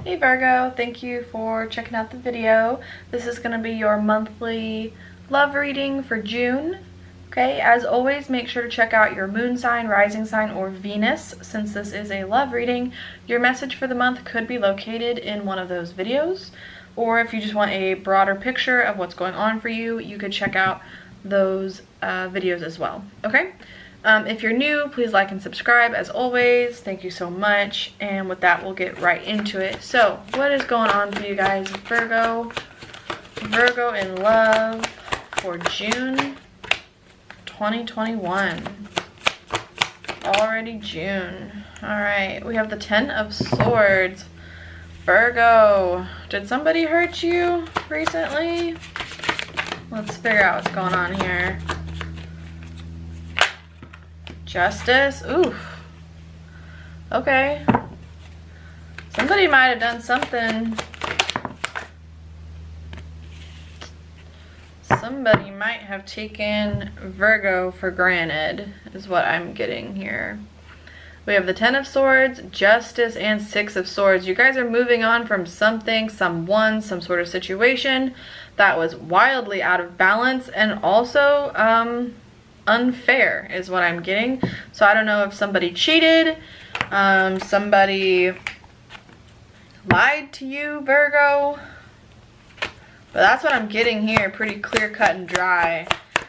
Hey Virgo, thank you for checking out the video. This is going to be your monthly love reading for June. Okay, as always, make sure to check out your moon sign, rising sign, or Venus. Since this is a love reading, your message for the month could be located in one of those videos. Or if you just want a broader picture of what's going on for you, you could check out those videos as well. Okay? If you're new, please like and subscribe as always. Thank you so much. And with that, we'll get right into it. So, what is going on for you guys, Virgo? Virgo in love for June 2021. Already June. Alright, we have the 10 of Swords. Virgo, did somebody hurt you recently? Let's figure out what's going on here. Justice? Oof. Okay. Somebody might have done something. Somebody might have taken Virgo for granted, is what I'm getting here. We have the 10 of Swords, Justice, and 6 of Swords. You guys are moving on from something, someone, some sort of situation that was wildly out of balance and also unfair is what I'm getting. So I don't know if somebody cheated, somebody lied to you, Virgo, but that's what I'm getting here, pretty clear cut and dry.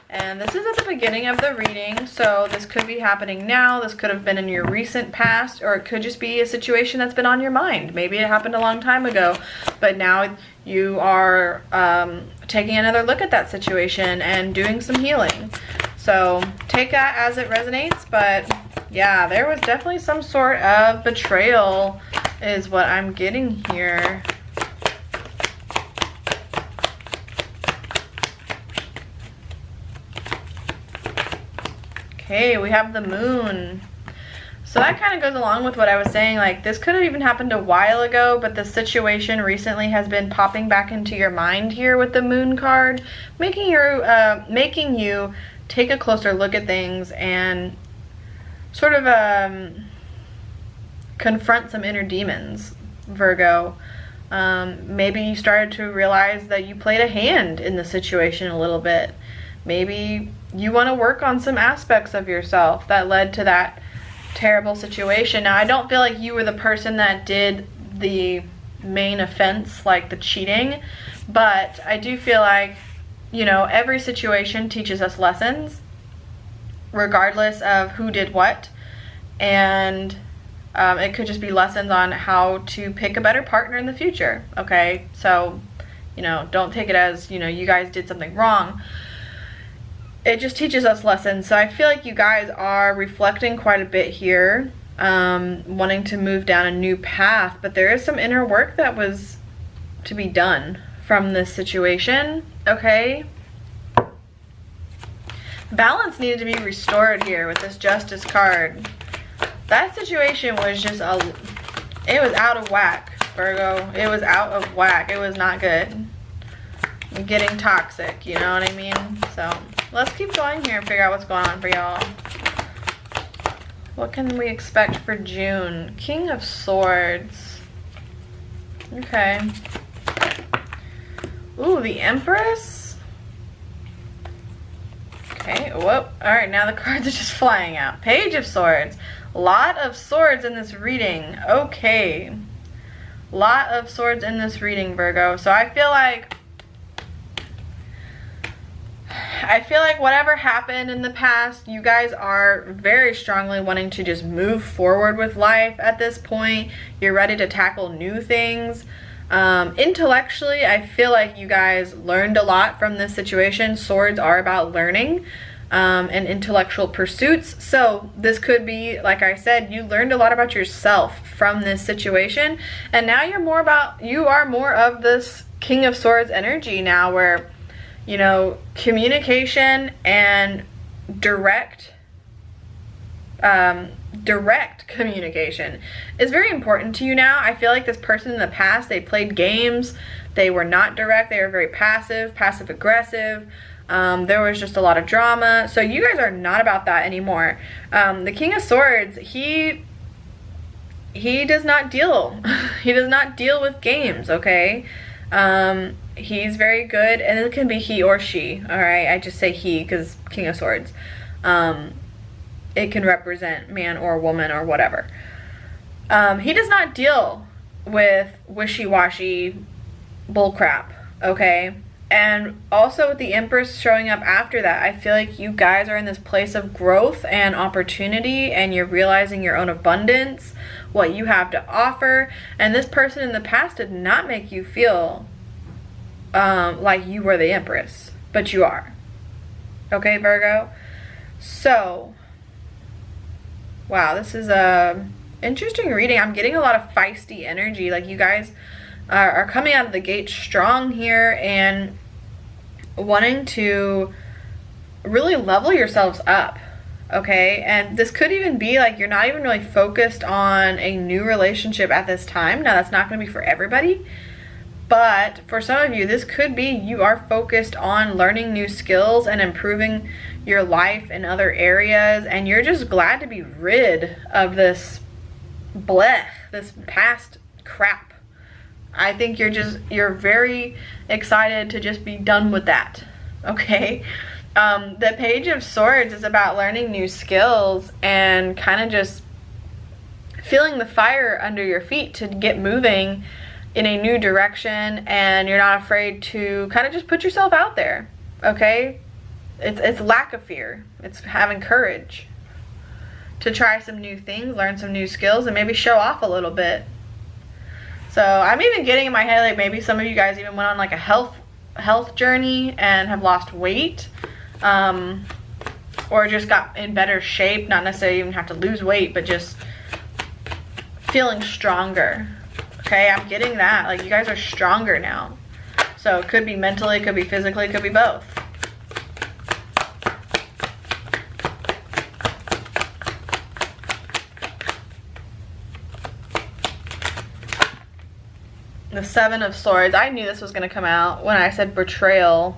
And this is at the beginning of the reading, so this could be happening now, this could have been in your recent past, or it could just be a situation that's been on your mind. Maybe it happened a long time ago, but now you are taking another look at that situation and doing some healing. So take that as it resonates, but yeah, there was definitely some sort of betrayal is what I'm getting here. Okay, we have the moon. So that kind of goes along with what I was saying, like this could have even happened a while ago, but the situation recently has been popping back into your mind here with the moon card, making you take a closer look at things and sort of confront some inner demons, Virgo. Maybe you started to realize that you played a hand in the situation a little bit. Maybe you want to work on some aspects of yourself that led to that terrible situation. Now, I don't feel like you were the person that did the main offense, like the cheating, but I do feel like, you know, every situation teaches us lessons, regardless of who did what, and it could just be lessons on how to pick a better partner in the future, okay? So, you know, don't take it as, you know, you guys did something wrong. It just teaches us lessons. So I feel like you guys are reflecting quite a bit here, wanting to move down a new path, but there is some inner work that was to be done from this situation, okay? Balance needed to be restored here with this Justice card. That situation was just it was out of whack, Virgo. It was out of whack. It was not good. Getting toxic, you know what I mean? So let's keep going here and figure out what's going on for y'all. What can we expect for June? King of Swords. Okay. Ooh, the Empress. Okay, whoop. Alright, now the cards are just flying out. Page of Swords. Lot of swords in this reading. Okay. Lot of swords in this reading, Virgo. So I feel like whatever happened in the past, you guys are very strongly wanting to just move forward with life at this point. You're ready to tackle new things. Intellectually, I feel like you guys learned a lot from this situation. Swords are about learning and intellectual pursuits. So this could be, like I said, you learned a lot about yourself from this situation. And now you are more of this King of Swords energy now, where, you know, communication and direct communication is very important to you now. I feel like this person in the past, they played games, they were not direct, they were very passive aggressive. There was just a lot of drama. So you guys are not about that anymore. The King of Swords, he he does not deal. He does not deal with games, okay? He's very good, and it can be he or she, all right? I just say he because King of Swords. It can represent man or woman or whatever. He does not deal with wishy-washy bullcrap, okay? And also with the Empress showing up after that, I feel like you guys are in this place of growth and opportunity, and you're realizing your own abundance, what you have to offer. And this person in the past did not make you feel like you were the Empress, but you are. Okay, Virgo? So, wow, this is a interesting reading. I'm getting a lot of feisty energy. Like, you guys are coming out of the gate strong here and wanting to really level yourselves up, okay? And this could even be like you're not even really focused on a new relationship at this time. Now, that's not going to be for everybody, but for some of you, this could be you are focused on learning new skills and improving your life in other areas, and you're just glad to be rid of this blech, this past crap. I think you're very excited to just be done with that, okay? The Page of Swords is about learning new skills and kind of just feeling the fire under your feet to get moving in a new direction, and you're not afraid to kind of just put yourself out there, okay? It's lack of fear. It's having courage to try some new things, learn some new skills, and maybe show off a little bit. So I'm even getting in my head like maybe some of you guys even went on like a health journey and have lost weight, or just got in better shape. Not necessarily even have to lose weight, but just feeling stronger. Okay, I'm getting that. Like, you guys are stronger now. So it could be mentally, it could be physically, it could be both. The Seven of Swords. I knew this was going to come out when I said betrayal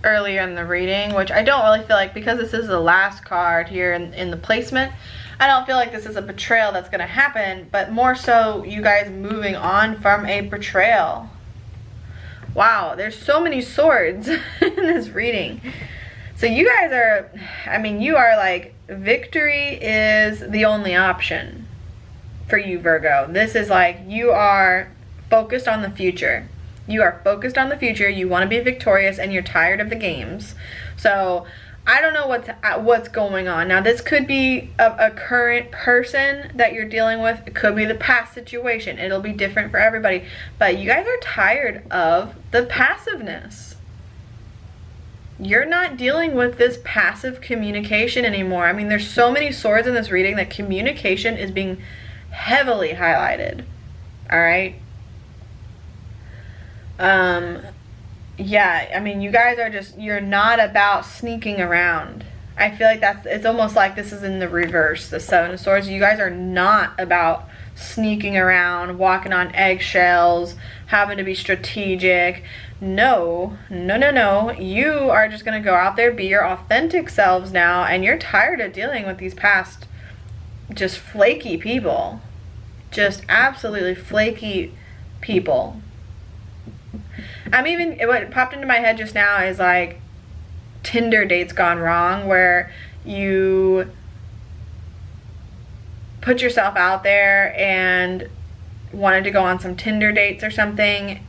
earlier in the reading, which I don't really feel like, because this is the last card here in the placement, I don't feel like this is a betrayal that's going to happen, but more so you guys moving on from a betrayal. Wow, there's so many swords in this reading. So you guys are, I mean, you are like, victory is the only option for you, Virgo. This is like, you are focused on the future. You are focused on the future. You want to be victorious, and you're tired of the games. So I don't know what's going on. Now, this could be a current person that you're dealing with. It could be the past situation. It'll be different for everybody. But you guys are tired of the passiveness. You're not dealing with this passive communication anymore. I mean, there's so many swords in this reading that communication is being heavily highlighted. All right. Yeah, I mean, you guys are just, you're not about sneaking around. I feel like it's almost like this is in the reverse, the Seven of Swords. You guys are not about sneaking around, walking on eggshells, having to be strategic. No, no, no, no. You are just going to go out there, be your authentic selves now, and you're tired of dealing with these past just flaky people. Just absolutely flaky people. What popped into my head just now is like Tinder dates gone wrong, where you put yourself out there and wanted to go on some Tinder dates or something,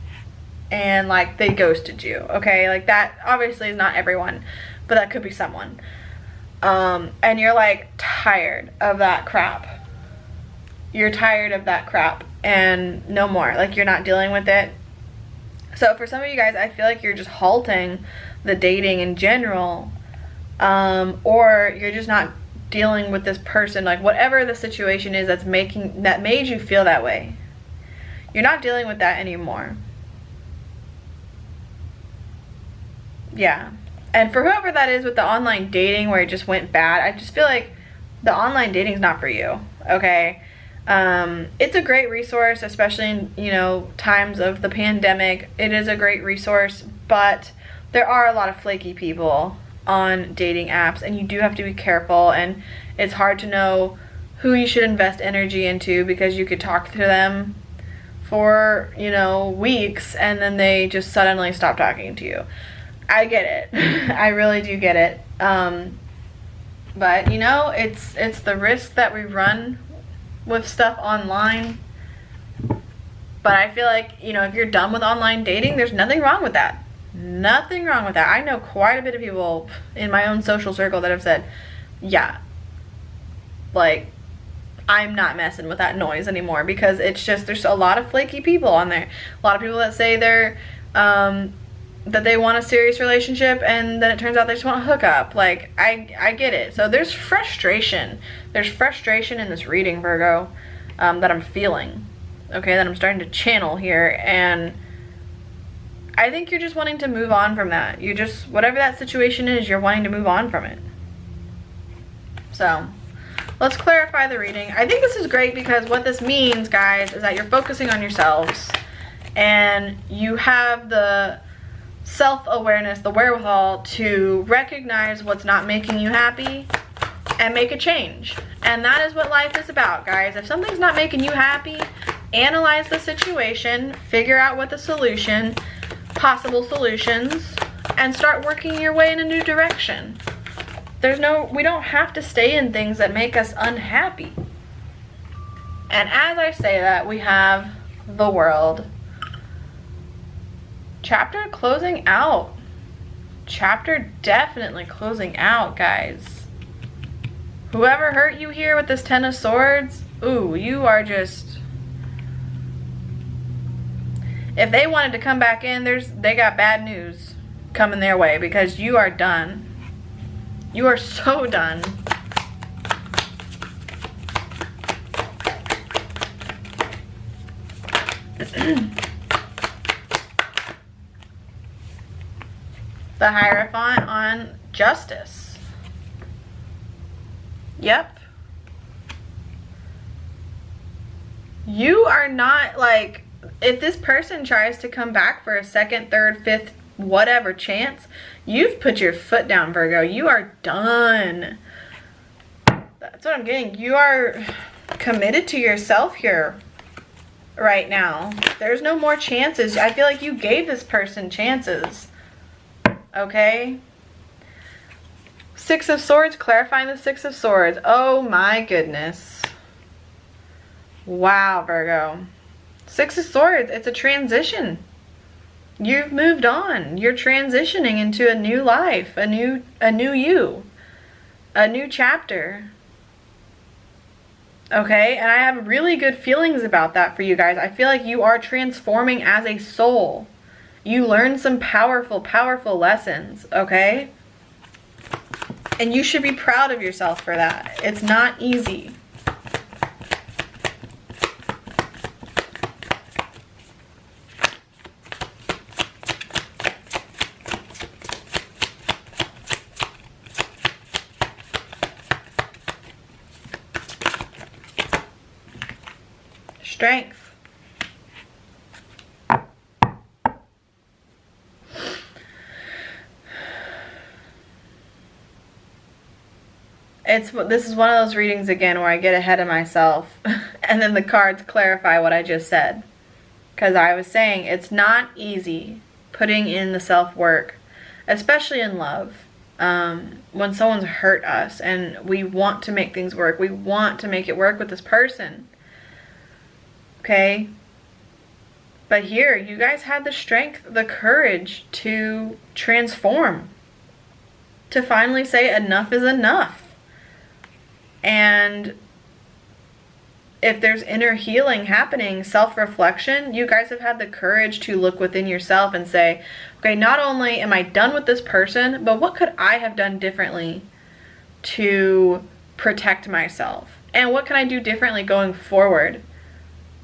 and like they ghosted you. Okay, like that obviously is not everyone, but that could be someone. And you're like tired of that crap. You're tired of that crap and no more. Like, you're not dealing with it. So for some of you guys, I feel like you're just halting the dating in general, or you're just not dealing with this person, like whatever the situation is that made you feel that way. You're not dealing with that anymore. Yeah. And for whoever that is with the online dating where it just went bad, I just feel like the online dating is not for you, okay? It's a great resource, especially in, times of the pandemic. It is a great resource, but there are a lot of flaky people on dating apps, and you do have to be careful, and it's hard to know who you should invest energy into, because you could talk to them for, you know, weeks and then they just suddenly stop talking to you. I get it. I really do get it. But you know, it's the risk that we run with stuff online. But I feel like, you know, if you're done with online dating, there's nothing wrong with that. Nothing wrong with that. I know quite a bit of people in my own social circle that have said, yeah, like, I'm not messing with that noise anymore, because it's just, there's a lot of flaky people on there. A lot of people that say they're, that they want a serious relationship, and then it turns out they just want to hook up. Like, I get it. So there's frustration. There's frustration in this reading, Virgo, that I'm feeling. Okay, that I'm starting to channel here, and I think you're just wanting to move on from that. You just, whatever that situation is, you're wanting to move on from it. So let's clarify the reading. I think this is great because what this means, guys, is that you're focusing on yourselves and you have the self-awareness, the wherewithal to recognize what's not making you happy and make a change. And that is what life is about, guys. If something's not making you happy, analyze the situation, figure out what the solution, possible solutions, and start working your way in a new direction. We don't have to stay in things that make us unhappy. And as I say that, we have the World. Chapter closing out. Chapter definitely closing out, guys. Whoever hurt you here with this Ten of Swords, ooh, you are just... If they wanted to come back in, they got bad news coming their way, because you are done. You are so done. The Hierophant on Justice. Yep. You are not, like, if this person tries to come back for a second, third, fifth, whatever chance, you've put your foot down, Virgo. You are done. That's what I'm getting. You are committed to yourself here right now. There's no more chances. I feel like you gave this person chances. Okay? Six of Swords, clarifying the Six of Swords. Oh my goodness. Wow, Virgo. Six of Swords, it's a transition. You've moved on. You're transitioning into a new life, a new you, a new chapter. Okay, and I have really good feelings about that for you guys. I feel like you are transforming as a soul. You learned some powerful, powerful lessons, okay? And you should be proud of yourself for that. It's not easy. Strength. This is one of those readings again where I get ahead of myself and then the cards clarify what I just said. Because I was saying it's not easy putting in the self-work, especially in love. When someone's hurt us and we want to make things work, we want to make it work with this person. Okay? But here, you guys had the strength, the courage to transform. To finally say enough is enough. And if there's inner healing happening, self-reflection, you guys have had the courage to look within yourself and say, okay, not only am I done with this person, but what could I have done differently to protect myself? And what can I do differently going forward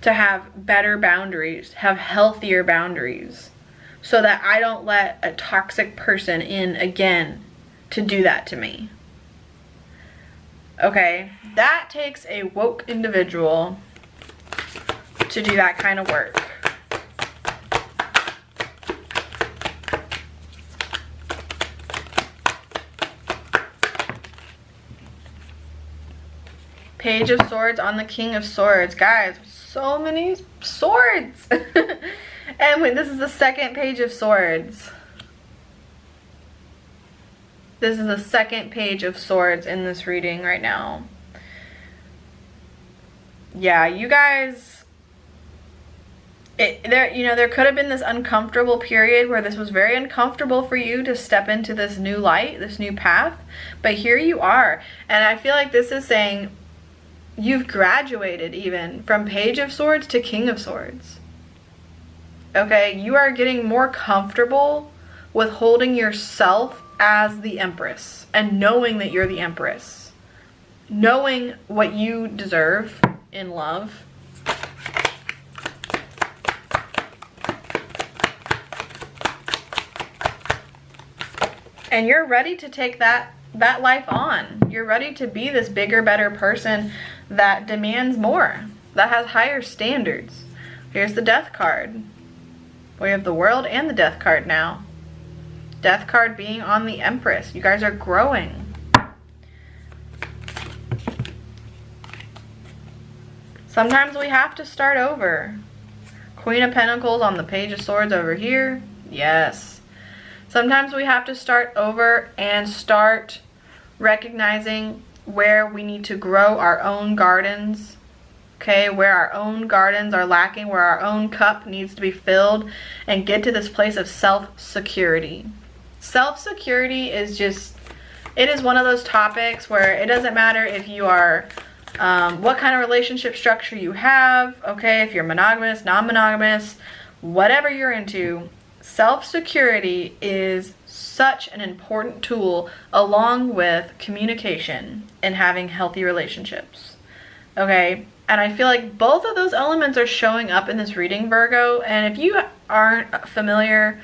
to have better boundaries, have healthier boundaries, so that I don't let a toxic person in again to do that to me? Okay, that takes a woke individual to do that kind of work. Page of Swords on the King of Swords. Guys, so many swords. And this is the second Page of Swords. This is the second Page of Swords in this reading right now. Yeah, you guys, there could have been this uncomfortable period where this was very uncomfortable for you to step into this new light, this new path, but here you are. And I feel like this is saying you've graduated even from Page of Swords to King of Swords. Okay, you are getting more comfortable with holding yourself as the Empress and knowing that you're the Empress. Knowing what you deserve in love. And you're ready to take that life on. You're ready to be this bigger, better person that demands more, that has higher standards. Here's the Death card. We have the World and the Death card now. Death card being on the Empress. You guys are growing. Sometimes we have to start over. Queen of Pentacles on the Page of Swords over here. Yes. Sometimes we have to start over and start recognizing where we need to grow our own gardens. Okay, where our own gardens are lacking, where our own cup needs to be filled, and get to this place of self-security. Self-security is just, it is one of those topics where it doesn't matter if you are, what kind of relationship structure you have, okay, if you're monogamous, non-monogamous, whatever you're into, self-security is such an important tool along with communication and having healthy relationships, okay? And I feel like both of those elements are showing up in this reading, Virgo. And if you aren't familiar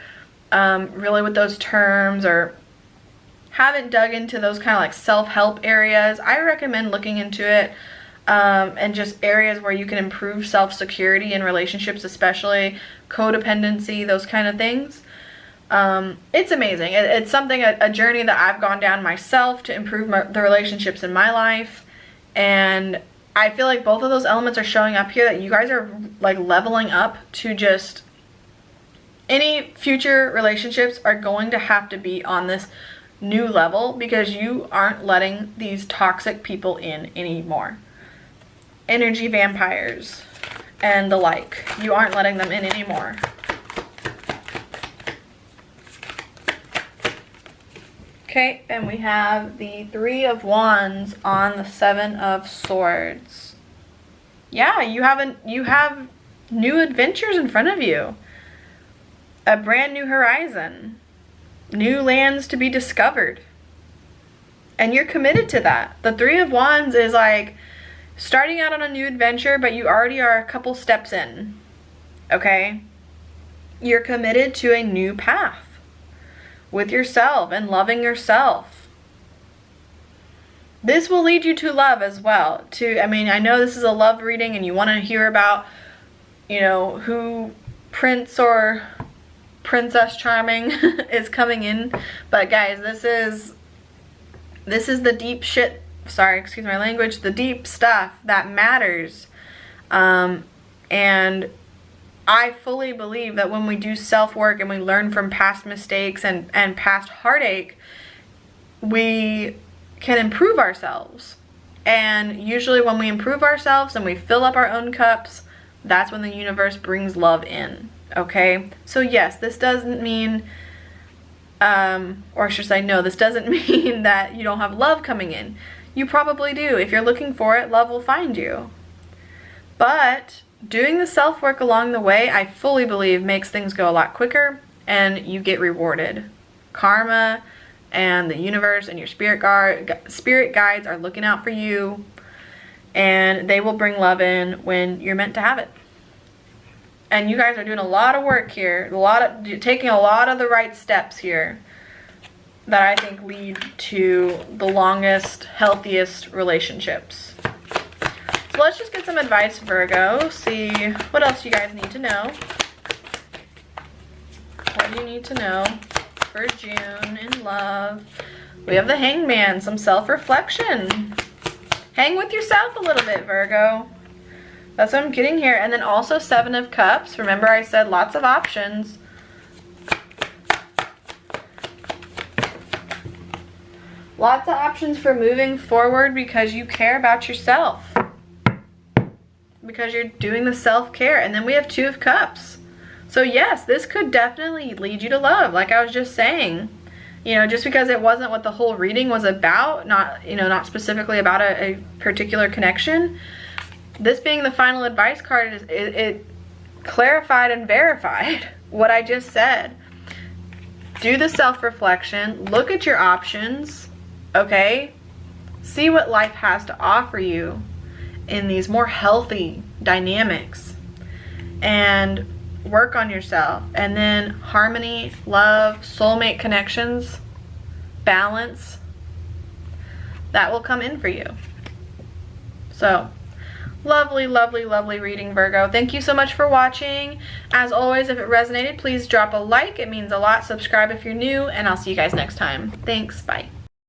really with those terms or haven't dug into those kind of like self-help areas, I recommend looking into it and just areas where you can improve self-security in relationships, especially codependency, those kind of things. It's amazing. It's something, a journey that I've gone down myself to improve the relationships in my life. And I feel like both of those elements are showing up here, that you guys are like leveling up to just, any future relationships are going to have to be on this new level because you aren't letting these toxic people in anymore. Energy vampires and the like. You aren't letting them in anymore. Okay, and we have the Three of Wands on the Seven of Swords. Yeah, you have new adventures in front of you. A brand new horizon. New lands to be discovered. And you're committed to that. The Three of Wands is like starting out on a new adventure, but you already are a couple steps in. Okay? You're committed to a new path with yourself and loving yourself. This will lead you to love as well. I mean, I know this is a love reading and you want to hear about, you know, who Prince or Princess Charming is coming in. But guys, this is the deep shit. Sorry, excuse my language. The deep stuff that matters. And I fully believe that when we do self-work and we learn from past mistakes and past heartache, we can improve ourselves. And usually when we improve ourselves and we fill up our own cups, that's when the universe brings love in. Okay? So yes, this doesn't mean, or should I say, no, this doesn't mean that you don't have love coming in. You probably do. If you're looking for it, love will find you. But doing the self-work along the way, I fully believe, makes things go a lot quicker and you get rewarded. Karma and the universe and your spirit guides are looking out for you, and they will bring love in when you're meant to have it. And you guys are doing a lot of work here, taking a lot of the right steps here that I think lead to the longest, healthiest relationships. So let's just get some advice, Virgo. See what else you guys need to know. What do you need to know for June in love? We have the Hangman, some self-reflection. Hang with yourself a little bit, Virgo. That's what I'm getting here. And then also 7 of Cups. Remember I said lots of options. Lots of options for moving forward because you care about yourself. Because you're doing the self-care. And then we have 2 of Cups. So yes, this could definitely lead you to love, like I was just saying. You know, just because it wasn't what the whole reading was about, not, you know, not specifically about a particular connection. This being the final advice card, it clarified and verified what I just said. Do the self-reflection, look at your options, okay? See what life has to offer you in these more healthy dynamics. And work on yourself. And then harmony, love, soulmate connections, balance, that will come in for you. So, lovely, lovely, lovely reading, Virgo. Thank you so much for watching. As always, if it resonated, please drop a like. It means a lot. Subscribe if you're new, and I'll see you guys next time. Thanks. Bye.